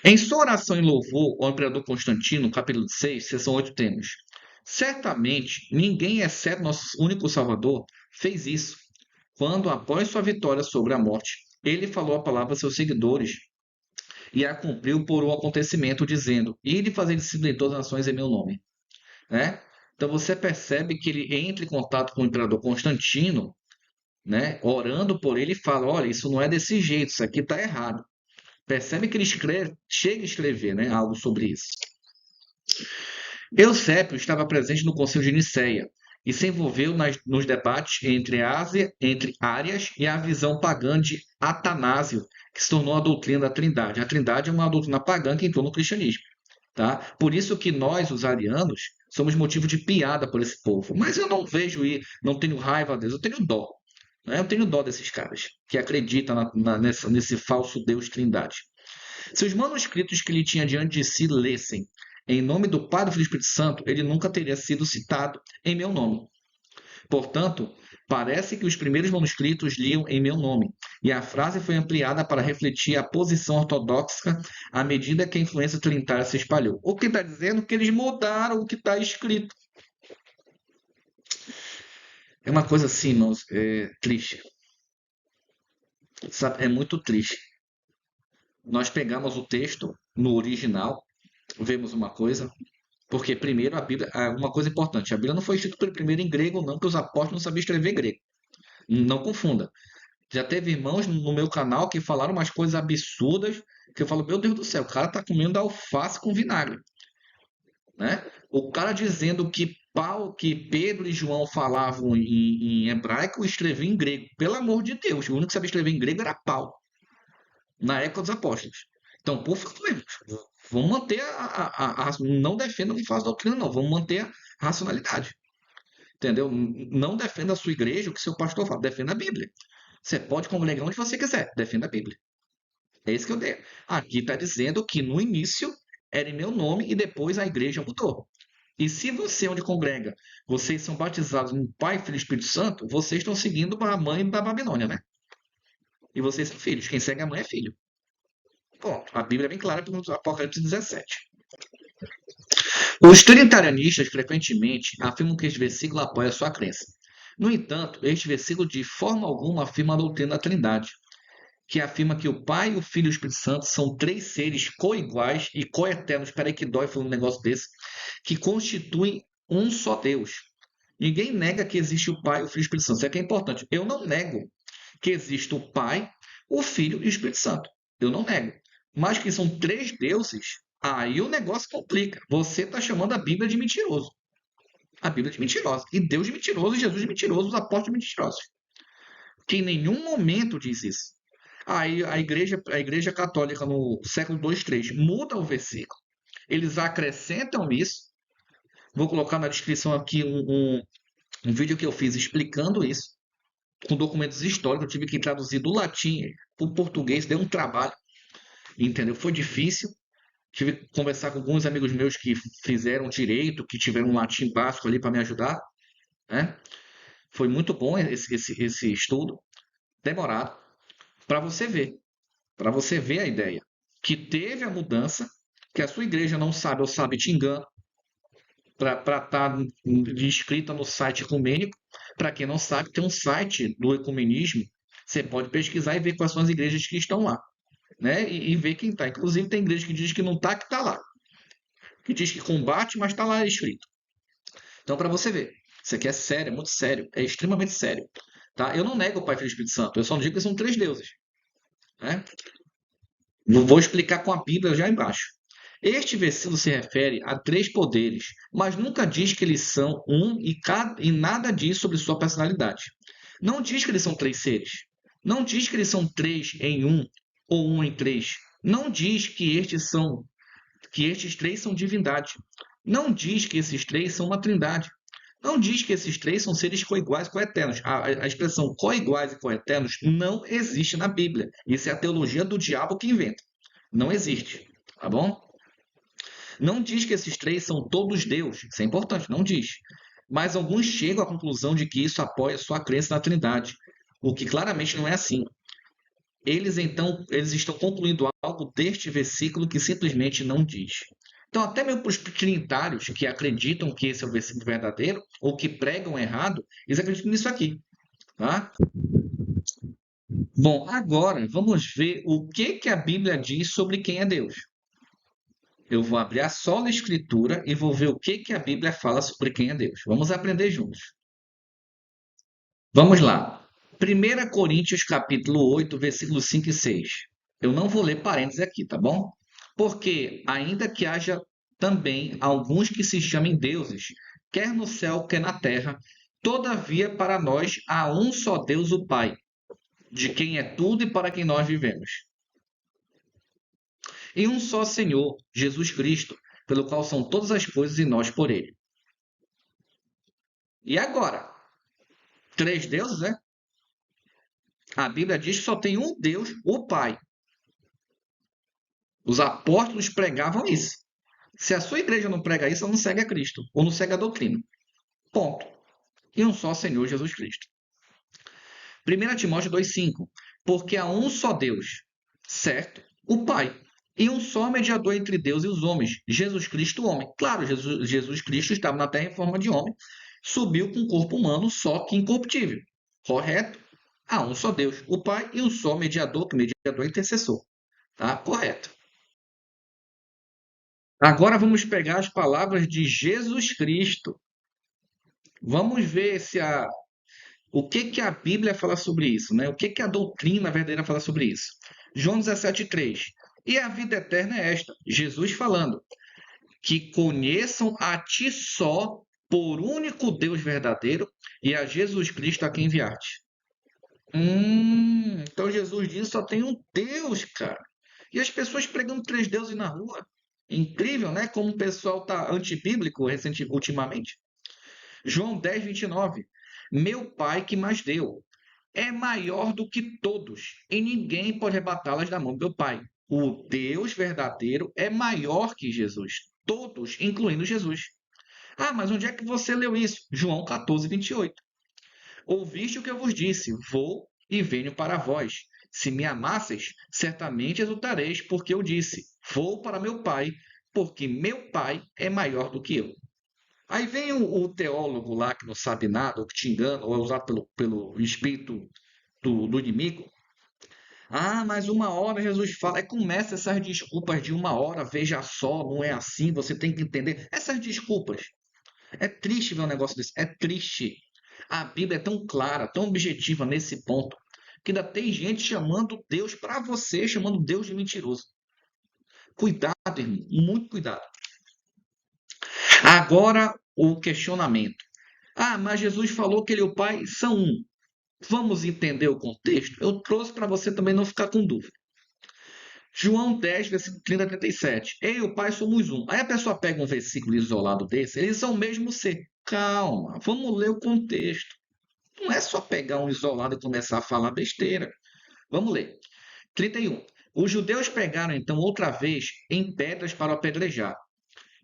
Em sua oração em louvor ao imperador Constantino, capítulo 6, seção 8, temos: certamente ninguém, exceto nosso único Salvador, fez isso, quando, após sua vitória sobre a morte, ele falou a palavra a seus seguidores e a cumpriu por um acontecimento, dizendo: Ide fazer discípulos em todas as nações em meu nome. Né? Então você percebe que ele entra em contato com o imperador Constantino, né, orando por ele e fala: olha, isso não é desse jeito, isso aqui está errado. Percebe que ele chega a escrever, né, algo sobre isso. Eusébio estava presente no Concílio de Nicéia e se envolveu nos debates entre Árias e a visão pagã de Atanásio, que se tornou a doutrina da Trindade. A Trindade é uma doutrina pagã que entrou no cristianismo. Tá? Por isso que nós, os arianos, somos motivo de piada por esse povo. Mas eu não vejo e não tenho raiva deles, eu tenho dó. Né? Eu tenho dó desses caras que acreditam nesse falso Deus Trindade. Se os manuscritos que ele tinha diante de si lessem em nome do Pai, do Filho e do Espírito Santo, ele nunca teria sido citado em meu nome. Portanto, parece que os primeiros manuscritos liam em meu nome, e a frase foi ampliada para refletir a posição ortodoxa à medida que a influência trinitária se espalhou. O que está dizendo que eles mudaram o que está escrito. É uma coisa assim, irmãos, triste. Sabe? É muito triste. Nós pegamos o texto no original, vemos uma coisa, porque primeiro a Bíblia, uma coisa importante, a Bíblia não foi escrita primeiro em grego, não, que os apóstolos não sabiam escrever grego. Não confunda. Já teve irmãos no meu canal que falaram umas coisas absurdas que eu falo, meu Deus do céu, o cara tá comendo alface com vinagre, né? O cara dizendo que Pedro e João falavam em hebraico e escreviam em grego. Pelo amor de Deus, o único que sabia escrever em grego era Paulo, na época dos apóstolos. Então, por favor, vamos manter não defendam que faz doutrina, não, vamos manter a racionalidade. entendeu? Não defenda a sua igreja, o que seu pastor fala, defenda a Bíblia. Você pode congregar onde você quiser, defenda a Bíblia. É isso que eu dei. Aqui está dizendo que no início era em meu nome e depois a igreja mudou. E se você, onde congrega, vocês são batizados no Pai, Filho e Espírito Santo, vocês estão seguindo a mãe da Babilônia, né? E vocês são filhos. Quem segue a mãe é filho. Ponto. A Bíblia é bem clara no Apocalipse 17. Os trinitarianistas frequentemente afirmam que este versículo apoia a sua crença. No entanto, este versículo de forma alguma afirma a doutrina da Trindade, que afirma que o Pai, o Filho e o Espírito Santo são três seres coiguais e coeternos. Espera aí que dói falando um negócio desse, que constituem um só Deus. Ninguém nega que existe o Pai, o Filho e o Espírito Santo. Isso é que é importante. Eu não nego que existe o Pai, o Filho e o Espírito Santo. Eu não nego. Mas que são três deuses, aí o negócio complica. Você está chamando a Bíblia de mentiroso. A Bíblia de mentirosa. E Deus de mentiroso, e Jesus de mentiroso, os apóstolos de mentirosos. Que em nenhum momento diz isso. Aí a igreja católica no século 2, 3 muda o versículo. Eles acrescentam isso. Vou colocar na descrição aqui um vídeo que eu fiz explicando isso, com documentos históricos. Eu tive que traduzir do latim para o português, deu um trabalho, entendeu? Foi difícil. Tive que conversar com alguns amigos meus que fizeram direito, que tiveram um latim básico ali para me ajudar, né? Foi muito bom esse estudo, demorado, para você ver. Para você ver a ideia. Que teve a mudança, que a sua igreja não sabe ou sabe te engano, para estar inscrita no site ecumênico. Para quem não sabe, tem um site do ecumenismo, você pode pesquisar e ver quais são as igrejas que estão lá, né? E ver quem está. Inclusive, tem igreja que diz que não está, que está lá. Que diz que combate, mas está lá escrito. Então, para você ver, isso aqui é sério, é muito sério, é extremamente sério. Tá? Eu não nego o Pai, Filho e Espírito Santo, eu só digo que são três deuses. Né? Vou explicar com a Bíblia já embaixo. Este versículo se refere a três poderes, mas nunca diz que eles são um e nada diz sobre sua personalidade. Não diz que eles são três seres. Não diz que eles são três em um ou um em três. Não diz que estes três são divindade. Não diz que esses três são uma trindade. Não diz que esses três são seres coiguais e coeternos. A expressão coiguais e coeternos não existe na Bíblia. Isso é a teologia do diabo que inventa. Não existe. Tá bom? Não diz que esses três são todos Deus. Isso é importante, não diz. Mas alguns chegam à conclusão de que isso apoia sua crença na Trindade, o que claramente não é assim. Eles estão concluindo algo deste versículo que simplesmente não diz. Então, até mesmo para os trinitários que acreditam que esse é o versículo verdadeiro, ou que pregam errado, eles acreditam nisso aqui. Tá? Bom, agora vamos ver o que a Bíblia diz sobre quem é Deus. Eu vou abrir a sola Escritura e vou ver o que a Bíblia fala sobre quem é Deus. Vamos aprender juntos. Vamos lá. 1 Coríntios capítulo 8, versículos 5 e 6. Eu não vou ler parênteses aqui, tá bom? Porque, ainda que haja também alguns que se chamem deuses, quer no céu, quer na terra, todavia para nós há um só Deus, o Pai, de quem é tudo e para quem nós vivemos. E um só Senhor, Jesus Cristo, pelo qual são todas as coisas e nós por ele. E agora? Três deuses, né? A Bíblia diz que só tem um Deus, o Pai. Os apóstolos pregavam isso. Se a sua igreja não prega isso, ela não segue a Cristo, ou não segue a doutrina. Ponto. E um só Senhor Jesus Cristo. 1 Timóteo 2,5. Porque há um só Deus, certo? O Pai. E um só mediador entre Deus e os homens, Jesus Cristo, homem. Claro, Jesus Cristo estava na terra em forma de homem, subiu com um corpo humano, só que incorruptível. Correto? Há um só Deus, o Pai, e um só mediador e intercessor. Tá? Correto. Agora vamos pegar as palavras de Jesus Cristo. Vamos ver o que a Bíblia fala sobre isso, né? O que a doutrina verdadeira fala sobre isso. João 17,3. E a vida eterna é esta, Jesus falando, que conheçam a ti só, por único Deus verdadeiro, e a Jesus Cristo a quem enviaste. Então Jesus diz que só tem um Deus, cara. E as pessoas pregando três deuses na rua. Incrível, né? Como o pessoal tá antibíblico ultimamente. João 10, 29. Meu Pai que mais deu é maior do que todos, e ninguém pode arrebatá-las da mão do meu Pai. O Deus verdadeiro é maior que Jesus. Todos, incluindo Jesus. Ah, mas onde é que você leu isso? João 14, 28. Ouviste o que eu vos disse: vou e venho para vós. Se me amasseis, certamente exultareis, porque eu disse: vou para meu Pai, porque meu Pai é maior do que eu. Aí vem o teólogo lá que não sabe nada, ou que te engana, ou é usado pelo espírito do inimigo. Ah, mas uma hora Jesus fala. Aí começa essas desculpas de uma hora, veja só, não é assim, você tem que entender. Essas desculpas. É triste ver um negócio desse. É triste. A Bíblia é tão clara, tão objetiva nesse ponto, que ainda tem gente chamando Deus para você, chamando Deus de mentiroso. Cuidado, irmão, muito cuidado. Agora, o questionamento. Ah, mas Jesus falou que ele e o Pai são um. Vamos entender o contexto? Eu trouxe para você também não ficar com dúvida. João 10, versículo 30 a 37. Eu e o Pai somos um. Aí a pessoa pega um versículo isolado desse, eles são o mesmo ser. Calma, vamos ler o contexto. Não é só pegar um isolado e começar a falar besteira. Vamos ler. 31. Os judeus pegaram então outra vez em pedras para o apedrejar.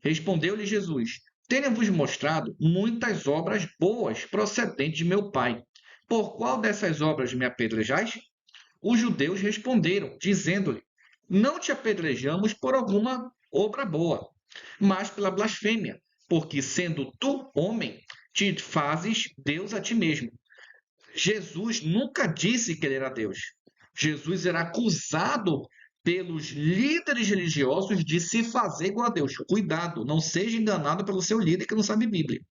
Respondeu-lhe Jesus: tenho-vos mostrado muitas obras boas procedentes de meu Pai. Por qual dessas obras me apedrejais? Os judeus responderam, dizendo-lhe: não te apedrejamos por alguma obra boa, mas pela blasfêmia, porque sendo tu homem, te fazes Deus a ti mesmo. Jesus nunca disse que ele era Deus. Jesus era acusado pelos líderes religiosos de se fazer igual a Deus. Cuidado, não seja enganado pelo seu líder que não sabe Bíblia.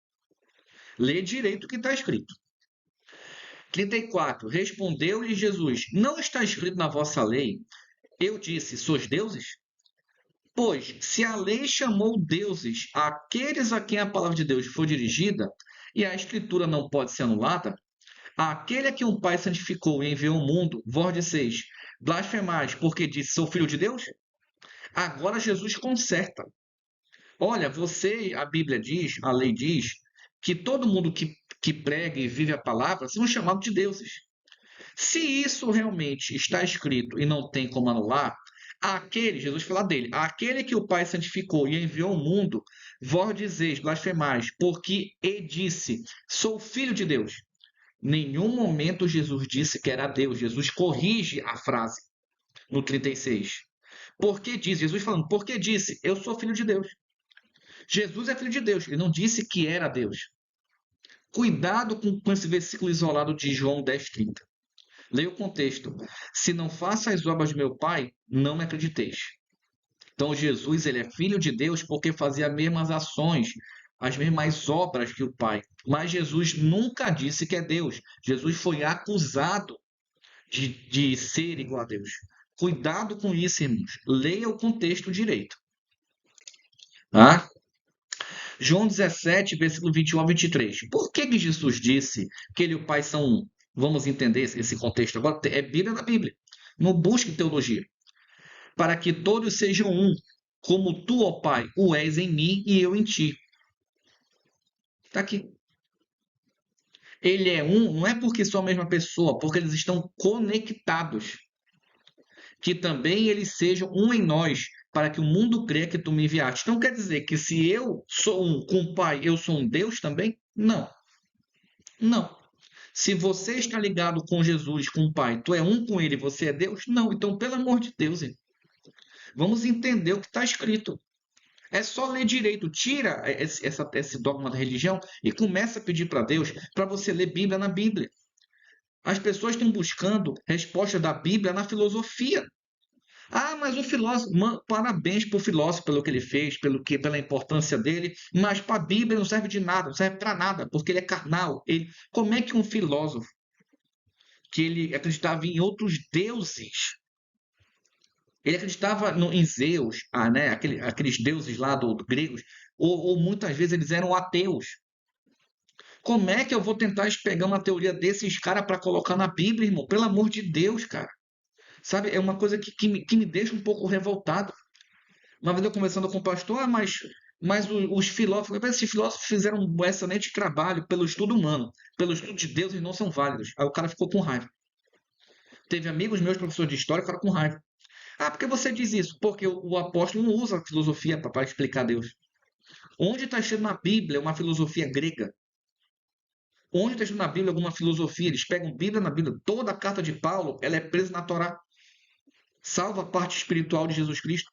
Lê direito o que está escrito. 34. Respondeu-lhe Jesus: não está escrito na vossa lei? Eu disse: sois deuses? Pois, se a lei chamou deuses aqueles a quem a palavra de Deus foi dirigida, e a escritura não pode ser anulada, aquele a quem o Pai santificou e enviou ao mundo, vós disseis: blasfemais, porque disse: sou filho de Deus? Agora Jesus conserta. Olha, a Bíblia diz, a lei diz, que todo mundo que prega e vive a palavra são chamados de deuses. Se isso realmente está escrito e não tem como anular, Jesus fala dele, aquele que o Pai santificou e enviou ao mundo, vós dizeis, blasfemais, porque ele disse: sou filho de Deus. Nenhum momento Jesus disse que era Deus. Jesus corrige a frase no 36. Porque diz, Jesus falando, porque disse, eu sou filho de Deus. Jesus é filho de Deus. Ele não disse que era Deus. Cuidado com esse versículo isolado de João 10:30. Leia o contexto. Se não faço as obras de meu Pai, não me acrediteis. Então Jesus, ele é filho de Deus porque fazia as mesmas ações, as mesmas obras que o Pai. Mas Jesus nunca disse que é Deus. Jesus foi acusado de ser igual a Deus. Cuidado com isso, irmãos. Leia o contexto direito. Tá? João 17, versículo 21 a 23. Por que Jesus disse que ele e o Pai são um? Vamos entender esse contexto agora. É Bíblia na Bíblia. Não busque teologia. Para que todos sejam um, como tu, ó Pai, o és em mim e eu em ti. Está aqui. Ele é um, não é porque são a mesma pessoa, porque eles estão conectados. Que também eles sejam um em nós, para que o mundo creia que tu me enviaste. Então quer dizer que se eu sou um com o Pai, eu sou um Deus também? Não. Não. Se você está ligado com Jesus, com o Pai, tu é um com ele, você é Deus? Não. Então, pelo amor de Deus, vamos entender o que está escrito. É só ler direito. Tira esse dogma da religião e começa a pedir para Deus para você ler Bíblia na Bíblia. As pessoas estão buscando resposta da Bíblia na filosofia. Ah, mas o filósofo, parabéns para o filósofo pelo que ele fez, pela importância dele, mas para a Bíblia não serve de nada, não serve para nada, porque ele é carnal. Como é que um filósofo que ele acreditava em outros deuses, ele acreditava em Zeus, né, aqueles deuses lá do gregos, ou muitas vezes eles eram ateus. Como é que eu vou tentar pegar uma teoria desses caras para colocar na Bíblia, irmão? Pelo amor de Deus, cara. Sabe, é uma coisa que me deixa um pouco revoltado. Uma vez eu conversando com o pastor, mas Mas os filósofos, esses filósofos fizeram um excelente trabalho pelo estudo humano, pelo estudo de Deus, eles não são válidos. Aí o cara ficou com raiva. Teve amigos meus, professores de história, que ficaram com raiva. Ah, por que você diz isso? Porque o apóstolo não usa a filosofia para explicar Deus. Onde está escrito na Bíblia uma filosofia grega? Onde está escrito na Bíblia alguma filosofia? Eles pegam Bíblia na Bíblia. Toda a carta de Paulo, ela é presa na Torá. Salva a parte espiritual de Jesus Cristo.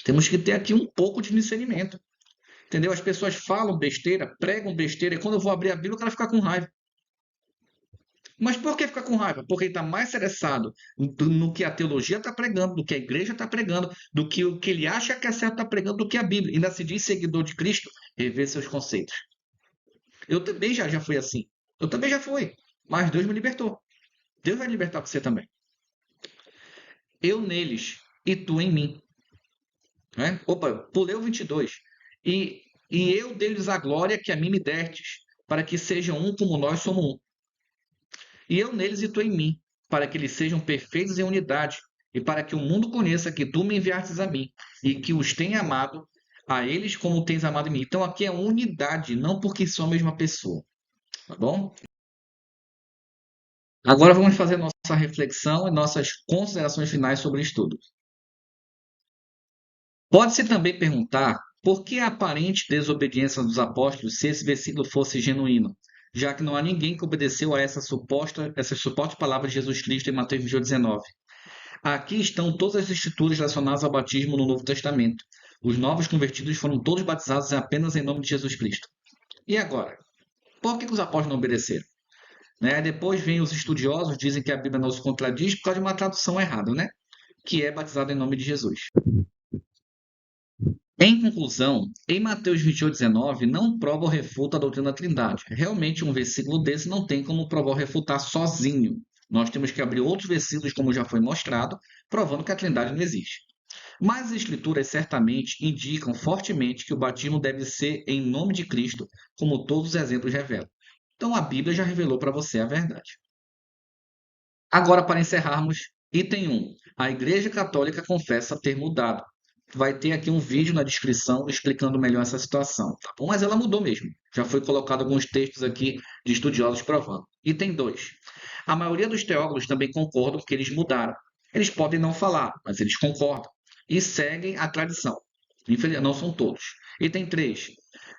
Temos que ter aqui um pouco de discernimento. Entendeu? As pessoas falam besteira, pregam besteira, e quando eu vou abrir a Bíblia, o cara fica com raiva. Mas por que ficar com raiva? Porque ele está mais interessado no que a teologia está pregando, do que a igreja está pregando, do que o que ele acha que é certo está pregando, do que a Bíblia. Ainda se diz seguidor de Cristo, rever seus conceitos. Eu também já fui assim. Eu também já fui. Mas Deus me libertou. Deus vai libertar você também. Eu neles e tu em mim. Né? Opa, pulei o 22. E eu deles a glória que a mim me destes, para que sejam um como nós somos um. E eu neles e tu em mim, para que eles sejam perfeitos em unidade, e para que o mundo conheça que tu me enviastes a mim, e que os tenha amado a eles como tens amado a mim. Então aqui é unidade, não porque são a mesma pessoa. Tá bom? Agora vamos fazer nossa reflexão e nossas considerações finais sobre o estudo. Pode-se também perguntar por que a aparente desobediência dos apóstolos se esse versículo fosse genuíno, já que não há ninguém que obedeceu a essas supostas palavras de Jesus Cristo em Mateus 19. Aqui estão todas as escrituras relacionadas ao batismo no Novo Testamento. Os novos convertidos foram todos batizados apenas em nome de Jesus Cristo. E agora? Por que os apóstolos não obedeceram? Né? Depois vem os estudiosos, dizem que a Bíblia não se contradiz por causa de uma tradução errada, né? Que é batizado em nome de Jesus. Em conclusão, em Mateus 28,19 não prova ou refuta a doutrina da Trindade. Realmente, um versículo desse não tem como provar ou refutar sozinho. Nós temos que abrir outros versículos, como já foi mostrado, provando que a Trindade não existe. Mas as Escrituras certamente indicam fortemente que o batismo deve ser em nome de Cristo, como todos os exemplos revelam. Então, a Bíblia já revelou para você a verdade. Agora, para encerrarmos, item 1. A Igreja Católica confessa ter mudado. Vai ter aqui um vídeo na descrição explicando melhor essa situação, tá bom? Mas ela mudou mesmo. Já foi colocado alguns textos aqui de estudiosos provando. Item 2. A maioria dos teólogos também concordam que eles mudaram. Eles podem não falar, mas eles concordam. E seguem a tradição. Infelizmente, não são todos. Item 3.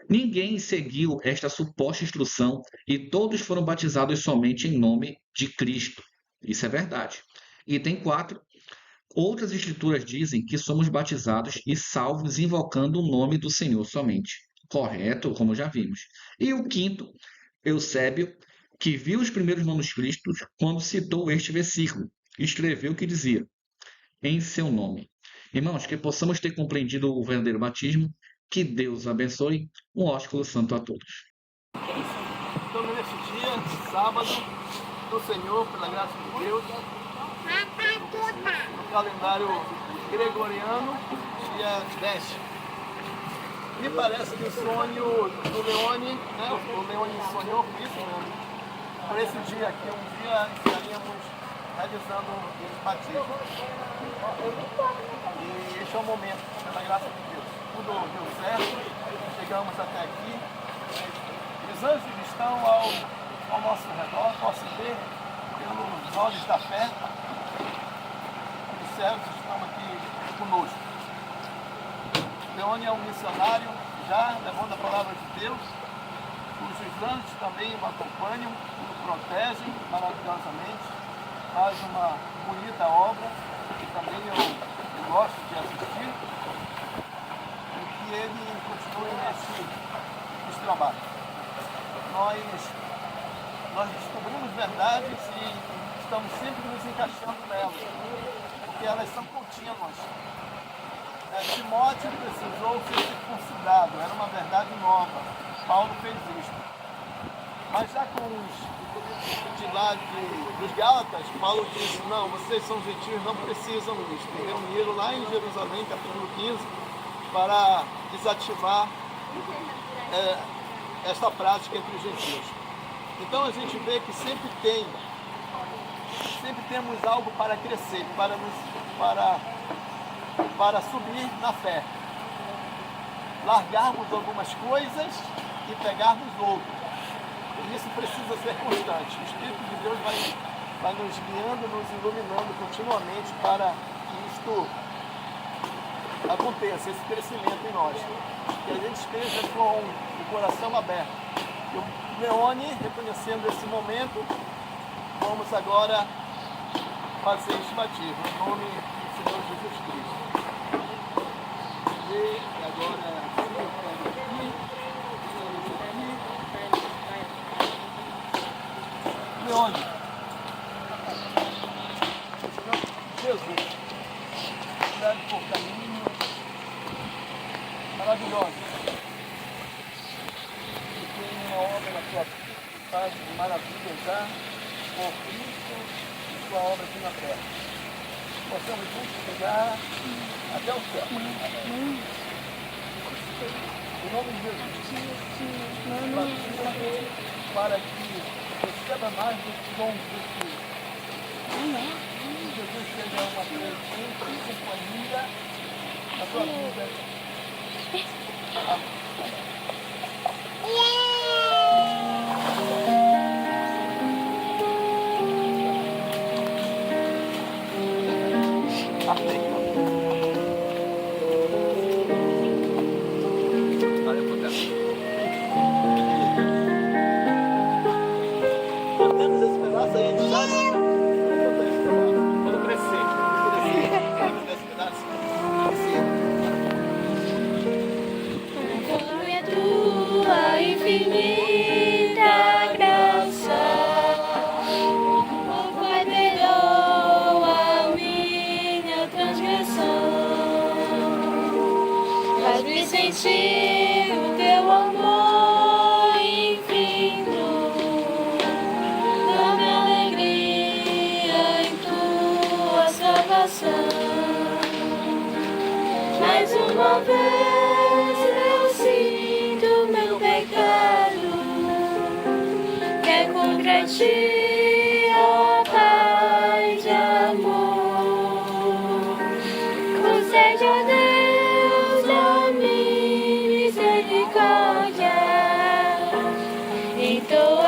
Ninguém seguiu esta suposta instrução e todos foram batizados somente em nome de Cristo. Isso é verdade. Item 4. Outras escrituras dizem que somos batizados e salvos invocando o nome do Senhor somente. Correto, como já vimos. E o quinto, Eusébio, que viu os primeiros manuscritos quando citou este versículo, escreveu que dizia, em seu nome. Irmãos, que possamos ter compreendido o verdadeiro batismo, que Deus abençoe, um ósculo santo a todos. Estamos neste dia, sábado, do Senhor, pela graça de Deus, no calendário gregoriano, dia 10. Me parece que o sonho do Leone, né, o Leone sonhou com isso mesmo. Por esse dia aqui, um dia estaríamos realizando esse batismo. E este é o momento, pela graça de Deus. Tudo deu certo, chegamos até aqui. Os anjos estão ao nosso redor, posso ver pelos olhos da fé. Os céus estão aqui conosco. Leone é um missionário, já levando a palavra de Deus. Os anjos também o acompanham, o protegem maravilhosamente. Faz uma bonita obra, que também eu gosto de assistir. E que ele continue nesse trabalho. Nós descobrimos verdades e estamos sempre nos encaixando nelas, porque elas são contínuas. Timóteo precisou ser circuncidado, era uma verdade nova. Paulo fez isso. Mas já com dos Gálatas, Paulo disse, não, vocês são gentios, não precisam disso. E reuniram lá em Jerusalém, capítulo 15, para desativar esta prática entre os gentios. Então a gente vê que sempre temos algo para crescer, para subir na fé. largarmos algumas coisas e pegarmos outras. E isso precisa ser constante. O Espírito de Deus vai nos guiando, nos iluminando continuamente para que isto aconteça, esse crescimento em nós. Que a gente esteja com o coração aberto. E o Leone, reconhecendo esse momento, vamos agora fazer este batismo, em nome do Senhor Jesus Cristo. E agora, Leone, Jesus, leve por caminho maravilhoso. E tem uma obra na tua vida que faz maravilhas já por Cristo e sua obra aqui na terra. Possamos juntos chegar até o céu. Em nome de Jesus, para que receba mais dos dons do Espírito. Jesus seja uma presença e companhia na sua vida. Amém. Valeu por tempo. Podemos esse pedaço aí de chá, né? Quando crescer, esse pedaço. Conforme a tua infinita graça, ó Pai, perdoa minha transgressão. Faz-me sentir o teu amor infinito. Dá-me alegria em tua salvação. Mais uma vez eu sinto meu pecado, que é contra ti, ó Pai de amor. Concede a Deus a minha misericórdia, então